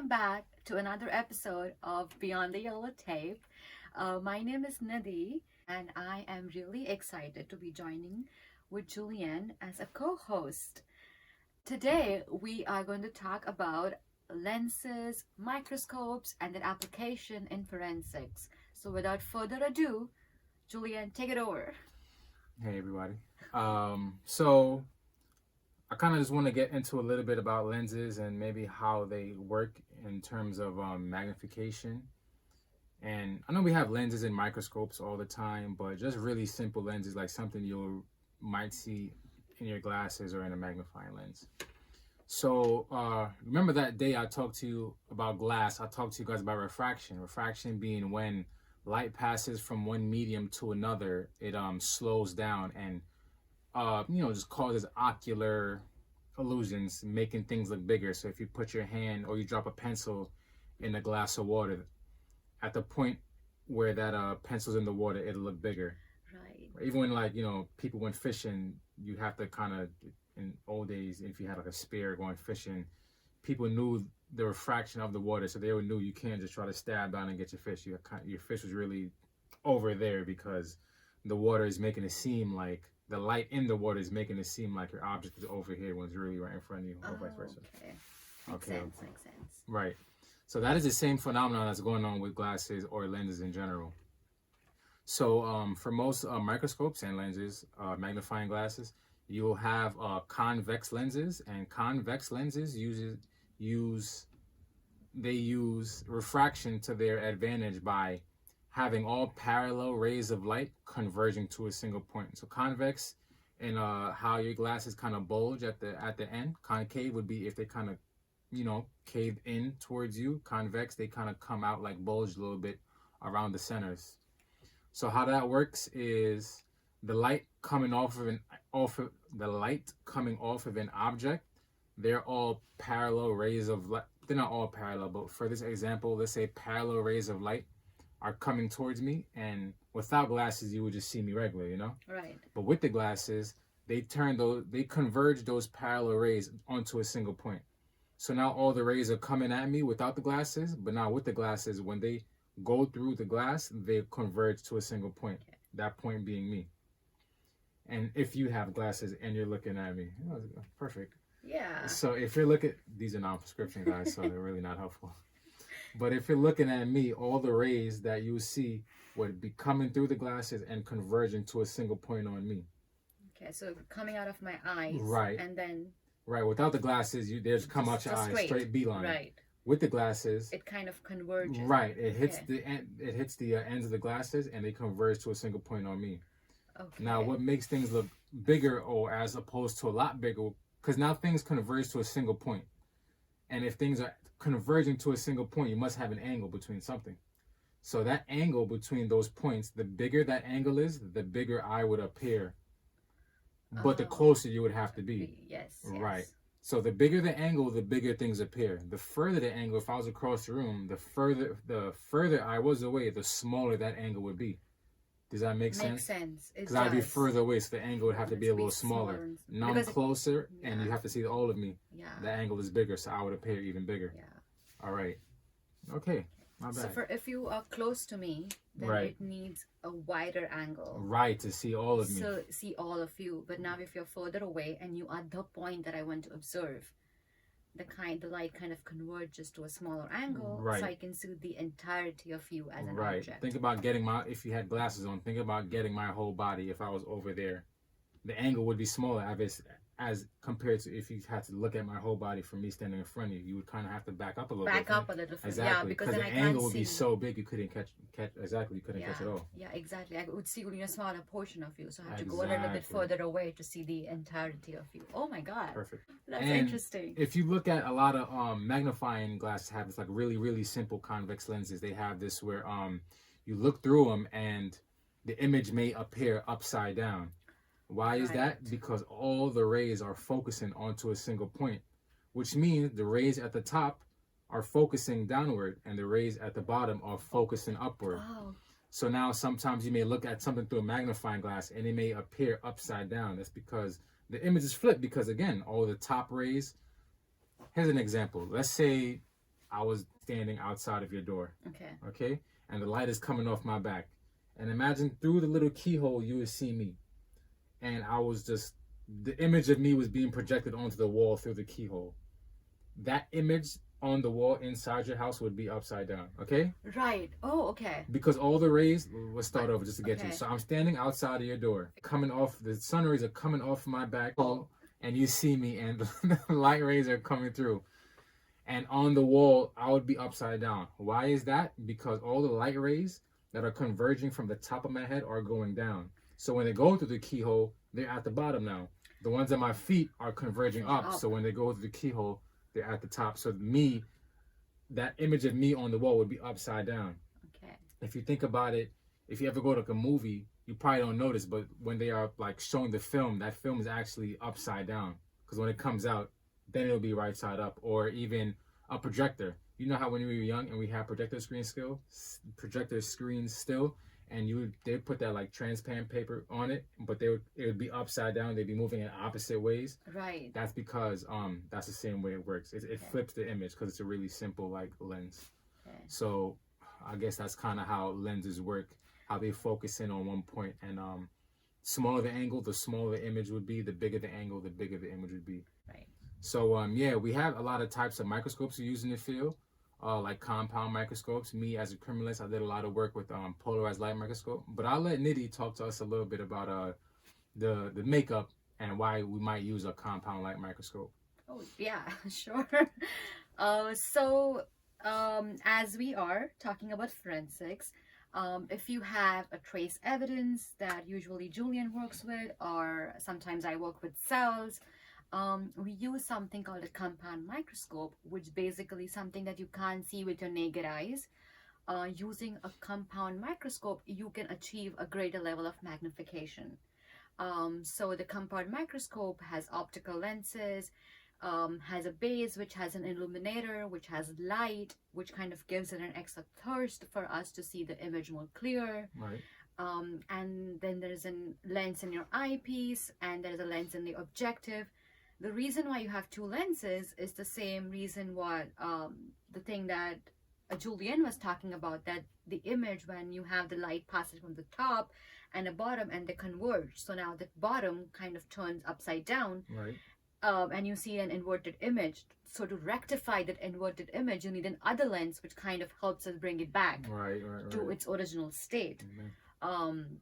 welcome back to another episode of Beyond the Yellow Tape. My name is Nidhi, and I am really excited to be joining with Julianne as a co-host. Today, we are going to talk about lenses, microscopes, and their application in forensics. So without further ado, Julianne, take it over. Hey everybody. So I kind of just want to get into a little bit about lenses and maybe how they work in terms of magnification. And I know we have lenses and microscopes all the time, but just really simple lenses, like something you might see in your glasses or in a magnifying lens. So remember that day I talked to you about glass. I talked to you guys about refraction. Refraction being when light passes from one medium to another, it slows down and just causes ocular illusions, making things look bigger. So if you put your hand or you drop a pencil in a glass of water, at the point where that pencil's in the water, it'll look bigger. Right. Even when people went fishing, you have to kind of, in old days, if you had like a spear going fishing, people knew the refraction of the water, so they knew you can't just try to stab down and get your fish. Your fish was really over there because the water is making it seem like the light in the water is making it seem like your object is over here when it's really right in front of you, or vice versa. Makes sense. Right. So that is the same phenomenon that's going on with glasses or lenses in general. So for most microscopes and lenses, magnifying glasses, you will have convex lenses, and convex lenses use refraction to their advantage by having all parallel rays of light converging to a single point. So convex, and how your glasses kind of bulge at the end. Concave would be if they kind of cave in towards you. Convex, they kind of come out like bulged a little bit around the centers. So how that works is the light coming off of an object, they're all parallel rays of light. They're not all parallel, but for this example, let's say parallel rays of light are coming towards me, and without glasses you would just see me regular, Right. But with the glasses, they converge those parallel rays onto a single point. So now all the rays are coming at me without the glasses, but now with the glasses, when they go through the glass, they converge to a single point. Okay. That point being me. And if you have glasses and you're looking at me, perfect. Yeah. So if you're looking, these are non-prescription guys, so they're really not helpful. But if you're looking at me, all the rays that you see would be coming through the glasses and converging to a single point on me. Okay, so coming out of my eyes. Right. And then. Right. Without the glasses, they just come out your eyes, straight beeline. Right. With the glasses, it kind of converges. Right. It hits the ends of the glasses, and they converge to a single point on me. Okay. Now, what makes things look bigger, or as opposed to a lot bigger, because now things converge to a single point. And if things are converging to a single point, you must have an angle between something. So that angle between those points, the bigger that angle is, the bigger I would appear. But the closer you would have to be. Yes. Right. So the bigger the angle, the bigger things appear. The further the angle, if I was across the room, the further I was away, the smaller that angle would be. Does that make sense? Makes sense. Because I'd be further away, so the angle would have to be a little smaller. Now I'm closer, and you have to see all of me. Yeah. The angle is bigger, so I would appear even bigger. Yeah. All right. Okay. My bad. So if you are close to me, then it needs a wider angle. Right, to see all of me. So see all of you. But now if you're further away and you are the point that I want to observe, the light kind of converges to a smaller angle, so I can see the entirety of you as an object. Think about if you had glasses on, think about getting my whole body if I was over there. The angle would be smaller as compared to if you had to look at my whole body from me standing in front of you. You would kind of have to back up a little bit. Back up a little. Exactly. Yeah, because then the angle would be so big you couldn't catch exactly. You couldn't catch it all. Yeah, exactly. I would see only a smaller portion of you, so I have to go a little bit further away to see the entirety of you. Oh my God. Perfect. That's interesting. If you look at a lot of magnifying glasses, have this like really, really simple convex lenses. They have this where you look through them and the image may appear upside down. Why is that? Because all the rays are focusing onto a single point, which means the rays at the top are focusing downward and the rays at the bottom are focusing upward. Wow. So now sometimes you may look at something through a magnifying glass and it may appear upside down. That's because the image is flipped, because again, all the top rays. Here's an example. Let's say I was standing outside of your door. Okay. Okay? And the light is coming off my back. And imagine through the little keyhole you would see me. And I was just, the image of me was being projected onto the wall through the keyhole. That image on the wall inside your house would be upside down, okay? Right. Oh, okay. Because all the rays, let's start over just to get Okay. you. So I'm standing outside of your door, coming off, the sun rays are coming off my back, and you see me, and the light rays are coming through. And on the wall, I would be upside down. Why is that? Because all the light rays that are converging from the top of my head are going down. So when they go through the keyhole, they're at the bottom now. The ones at my feet are converging up. So when they go through the keyhole, they're at the top. So me, that image of me on the wall would be upside down. Okay. If you think about it, if you ever go to a movie, you probably don't notice, but when they are like showing the film, that film is actually upside down. Because when it comes out, then it'll be right side up. Or even a projector. You know how when we were young and we had projector screens still, and they put that like transparent paper on it, but it would be upside down. They'd be moving in opposite ways. Right. That's because that's the same way it works. It flips the image because it's a really simple like lens. Okay. So I guess that's kind of how lenses work. How they focus in on one point, and smaller the angle, the smaller the image would be. The bigger the angle, the bigger the image would be. Right. So yeah, we have a lot of types of microscopes we use in the field. Like compound microscopes. Me as a criminalist, I did a lot of work with polarized light microscope. But I'll let Nidhi talk to us a little bit about the makeup and why we might use a compound light microscope. Oh yeah, sure. As we are talking about forensics, if you have a trace evidence that usually Julian works with, or sometimes I work with cells, we use something called a compound microscope, which basically something that you can't see with your naked eyes. Using a compound microscope, you can achieve a greater level of magnification. So the compound microscope has optical lenses, has a base which has an illuminator, which has light, which kind of gives it an extra thirst for us to see the image more clear. Right. And then there's a lens in your eyepiece, and there's a lens in the objective. The reason why you have two lenses is the same reason what the thing that Julian was talking about, that the image, when you have the light passes from the top and the bottom and they converge, so now the bottom kind of turns upside down. Right. And you see an inverted image. So to rectify that inverted image, you need an other lens which kind of helps us bring it back to its original state. Mm-hmm.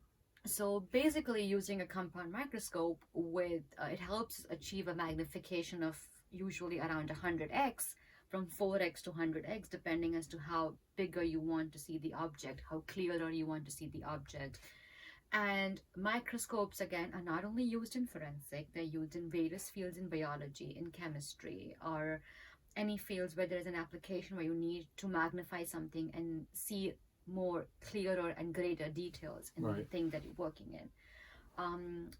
So basically using a compound microscope it helps achieve a magnification of usually around 100x, from 4x to 100x, depending as to how bigger you want to see the object, how clearer you want to see the object. And microscopes, again, are not only used in forensic, they're used in various fields in biology, in chemistry, or any fields where there's an application where you need to magnify something and see more clearer and greater details in the thing that you're working in.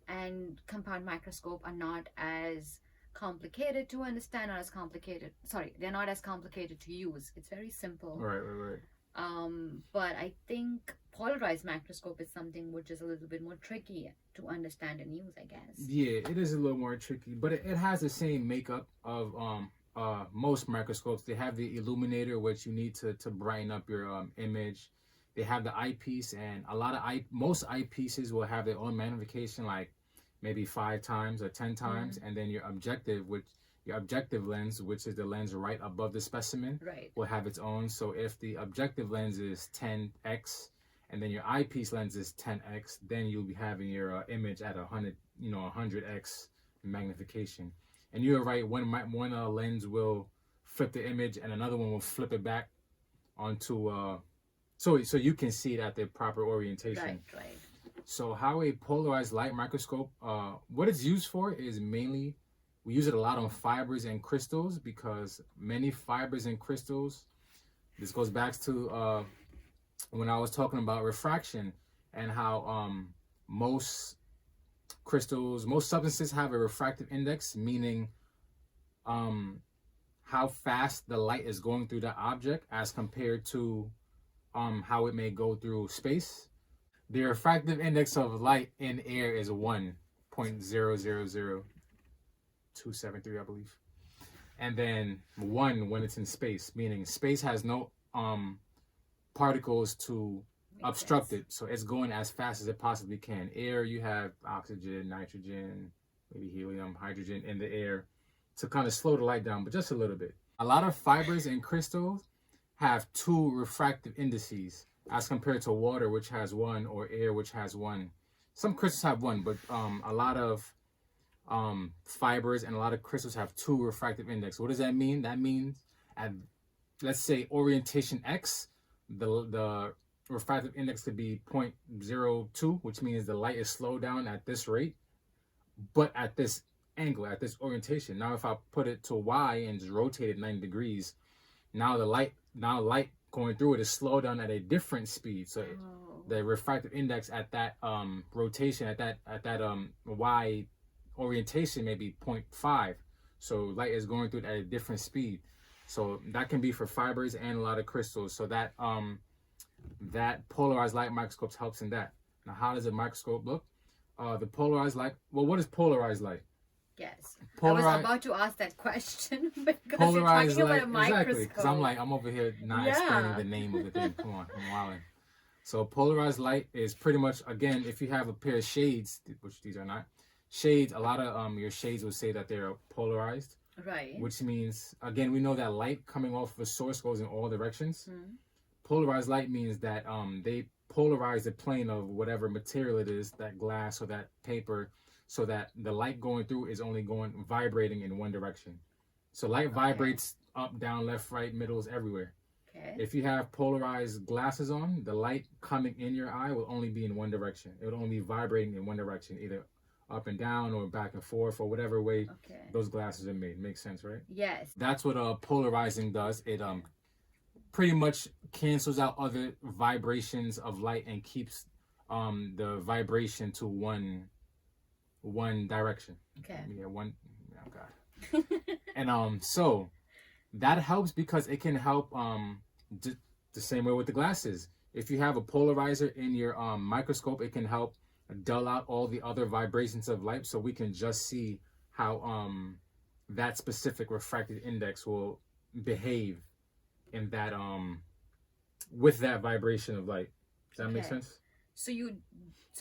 And compound microscope are not as complicated to understand, they're not as complicated to use. It's very simple. Right. But I think polarized microscope is something which is a little bit more tricky to understand and use, I guess. Yeah, it is a little more tricky, but it has the same makeup of most microscopes. They have the illuminator, which you need to brighten up your image. They have the eyepiece, and most eyepieces will have their own magnification, like maybe 5 times or 10 times, and then your objective lens, which is the lens right above the specimen, will have its own. So if the objective lens is 10x, and then your eyepiece lens is 10x, then you'll be having your image at 100x magnification. And you're right, one lens will flip the image, and another one will flip it back onto so you can see it at the proper orientation. Right. So how a polarized light microscope, what it's used for is mainly, we use it a lot on fibers and crystals, because many fibers and crystals, this goes back to when I was talking about refraction, and how most substances have a refractive index, meaning how fast the light is going through the object as compared to how it may go through space. The refractive index of light in air is 1.000273, I believe. and then 1 when it's in space, meaning space has no particles to Makes obstruct sense. it, so it's going as fast as it possibly can. Air, you have oxygen, nitrogen, maybe helium, hydrogen in the air to kind of slow the light down, but just a little bit. A lot of fibers and crystals have 2 refractive indices as compared to water, which has 1, or air, which has 1. Some crystals have 1, but a lot of fibers and a lot of crystals have 2 refractive index. What does that mean? That means at, let's say, orientation X, the refractive index could be 0.02, which means the light is slowed down at this rate, but at this angle, at this orientation. Now if I put it to Y and just rotate it 90 degrees, now light going through it is slowed down at a different speed. So the refractive index at that rotation, at that Y orientation may be 0.5. So light is going through it at a different speed. So that can be for fibers and a lot of crystals. So that that polarized light microscopes helps in that. Now, how does a microscope look? The polarized light. Well, what is polarized light? Yes. I Polarized, was about to ask that question because polarized you're light. talking about a Exactly. Because I'm microscope. I'm over here not explaining the name of the thing. Come on, I'm wilding. So polarized light is pretty much, again, if you have a pair of shades, which these are not shades, a lot of your shades will say that they're polarized. Right. Which means, again, we know that light coming off of a source goes in all directions. Mm. Polarized light means that they polarize the plane of whatever material it is, that glass or that paper, so that the light going through is only vibrating in one direction. So light vibrates up, down, left, right, middles, everywhere. Okay. If you have polarized glasses on, the light coming in your eye will only be in one direction. It will only be vibrating in one direction, either up and down or back and forth or whatever way those glasses are made. Makes sense, right? Yes. That's what polarizing does. It pretty much cancels out other vibrations of light and keeps the vibration to one direction. Okay. Yeah, one. Oh God. And so that helps because it can help the same way with the glasses. If you have a polarizer in your microscope, it can help dull out all the other vibrations of light, so we can just see how that specific refractive index will behave in that with that vibration of light. Does that make sense? So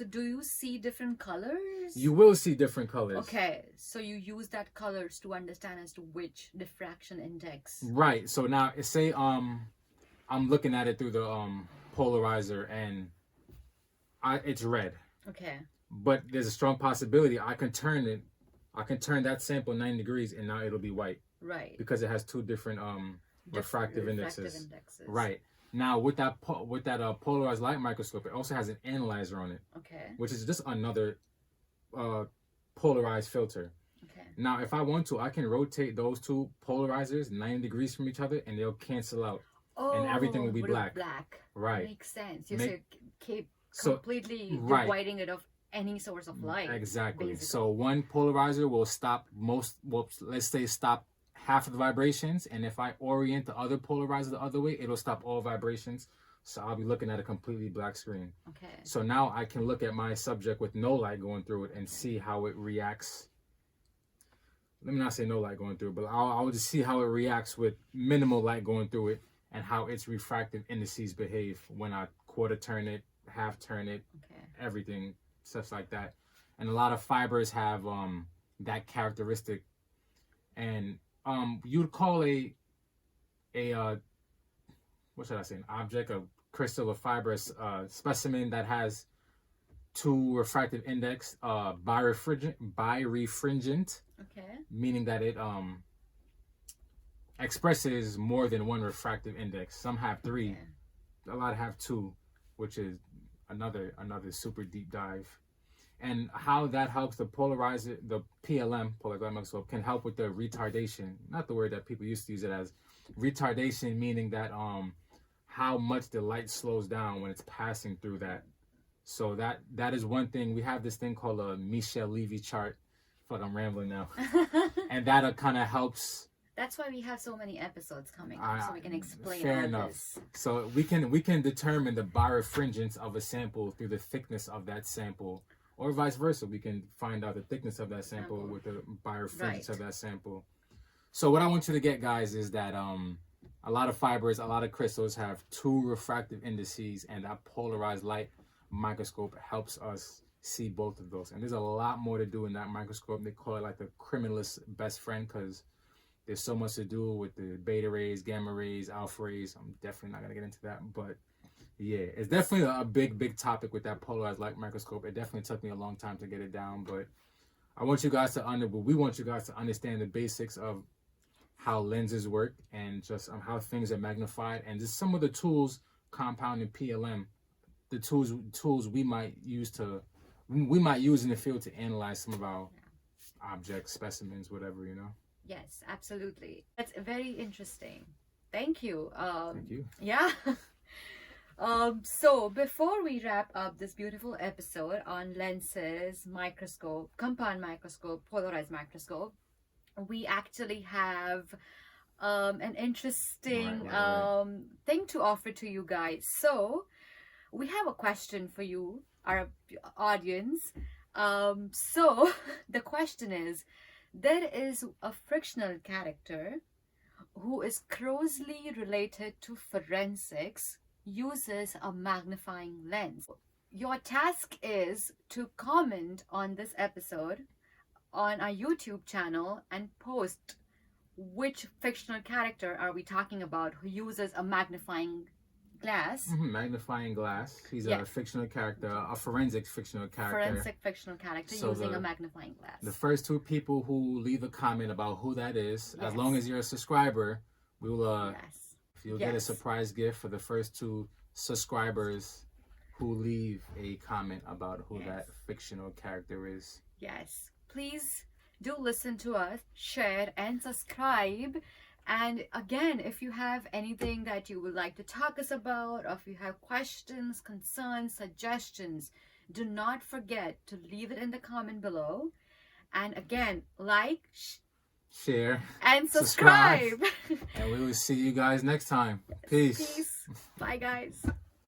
do you see different colors? You will see different colors. Okay, so you use that colors to understand as to which diffraction index. Right. So now say I'm looking at it through the polarizer and it's red. Okay. But there's a strong possibility I can turn that sample 90 degrees and now it'll be white. Right. Because it has 2 different refractive indexes. Right. Now with that polarized light microscope, it also has an analyzer on it. Okay. Which is just another polarized filter. Okay. Now if I want to, I can rotate those 2 polarizers 90 degrees from each other and they'll cancel out. And everything will be black. Black. Right. Makes sense. You keep completely dividing it of any source of light. Exactly. Basically. So one polarizer will stop let's say stop half of the vibrations, and if I orient the other polarizer the other way, it'll stop all vibrations. So I'll be looking at a completely black screen. Okay. So now I can look at my subject with no light going through it and see how it reacts. Let me not say no light going through it, but I'll just see how it reacts with minimal light going through it and how its refractive indices behave when I quarter turn it, half turn it, everything, stuff like that. And a lot of fibers have that characteristic. And you'd call a what should I say, an object, a crystal, a fibrous specimen that has 2 refractive index, birefringent, meaning that it expresses more than 1 refractive index. Some have 3, a lot have 2, which is another super deep dive. And how that helps the polarizer, the PLM, polarized light microscope, can help with the retardation. Not the word that people used to use it as. Retardation meaning that how much the light slows down when it's passing through that. So that is one thing. We have this thing called a Michel-Levy chart. I feel like I'm rambling now. And that kind of helps. That's why we have so many episodes coming up, so we can explain fair all enough. this. So we can determine the birefringence of a sample through the thickness of that sample. Or vice versa, we can find out the thickness of that sample with the birefringence of that sample. So what I want you to get, guys, is that a lot of fibers, a lot of crystals have two refractive indices, and that polarized light microscope helps us see both of those. And there's a lot more to do in that microscope. They call it like the criminalist's best friend, because there's so much to do with the beta rays, gamma rays, alpha rays. I'm definitely not going to get into that, but yeah, it's definitely a big topic with that polarized light microscope. It definitely took me a long time to get it down, but I want you guys to we want you guys to understand the basics of how lenses work, and just how things are magnified, and just some of the tools, compound and PLM, the tools we might use in the field to analyze some of our objects, specimens, whatever, you know. Yes, absolutely. That's very interesting. Thank you. Thank you. Yeah. So before we wrap up this beautiful episode on lenses, microscope, compound microscope, polarized microscope, we actually have an interesting thing to offer to you guys. So we have a question for you, our audience. So the question is, there is a fictional character who is closely related to forensics, uses a magnifying lens. Your task is to comment on this episode on our YouTube channel and post which fictional character are we talking about who uses a magnifying glass. Magnifying glass. He's a fictional character, a forensic fictional character. Forensic fictional character using a magnifying glass. The first two people who leave a comment about who that is, as long as you're a subscriber, we will you'll get a surprise gift for the first two subscribers who leave a comment about who that fictional character is. Yes. Please do listen to us, share and subscribe. And again, if you have anything that you would like to talk us about, or if you have questions, concerns, suggestions, do not forget to leave it in the comment below. And again, like, share, and subscribe. And we will see you guys next time. Peace. Bye, guys.